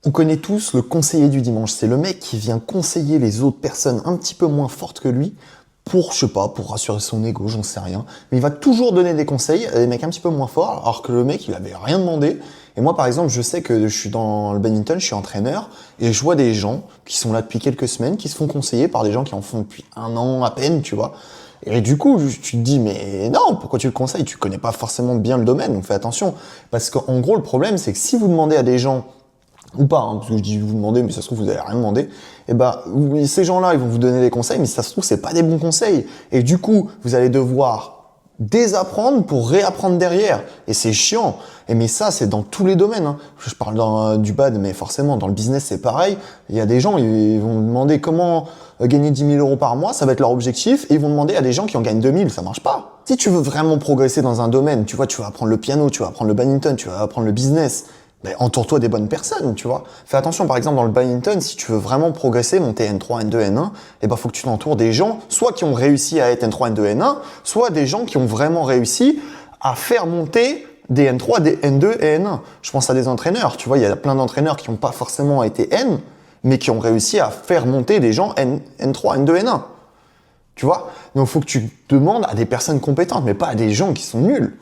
On connaît tous le conseiller du dimanche. C'est le mec qui vient conseiller les autres personnes un petit peu moins fortes que lui pour, je sais pas, pour rassurer son ego, j'en sais rien. Mais il va toujours donner des conseils à des mecs un petit peu moins forts, alors que le mec, il avait rien demandé. Et moi, par exemple, je sais que je suis dans le badminton, je suis entraîneur, et je vois des gens qui sont là depuis quelques semaines, qui se font conseiller par des gens qui en font depuis un an à peine, tu vois. Et du coup, tu te dis, mais non, pourquoi tu le conseilles? Tu connais pas forcément bien le domaine, donc fais attention. Parce qu'en gros, le problème, c'est que si vous demandez à des gens ou pas, hein, parce que je dis vous demandez, mais ça se trouve vous avez rien demandé, et bah ces gens-là ils vont vous donner des conseils, mais ça se trouve c'est pas des bons conseils, et du coup vous allez devoir désapprendre pour réapprendre derrière, et c'est chiant. Et mais ça c'est dans tous les domaines, hein. Je parle du bad, mais forcément dans le business c'est pareil. Il y a des gens ils vont demander comment gagner 10 000 euros par mois, ça va être leur objectif, et ils vont demander à des gens qui en gagnent 2 000, ça marche pas. Si tu veux vraiment progresser dans un domaine, tu vois, tu vas apprendre le piano, tu vas apprendre le badminton, tu vas apprendre le business, ben, entoure-toi des bonnes personnes, tu vois. Fais attention, par exemple, dans le badminton, si tu veux vraiment progresser, monter N3, N2, N1, eh ben, faut que tu t'entoures des gens, soit qui ont réussi à être N3, N2, N1, soit des gens qui ont vraiment réussi à faire monter des N3, des N2 et N1. Je pense à des entraîneurs, tu vois, il y a plein d'entraîneurs qui n'ont pas forcément été N, mais qui ont réussi à faire monter des gens N3, N2, N1. Tu vois? Donc, il faut que tu demandes à des personnes compétentes, mais pas à des gens qui sont nuls.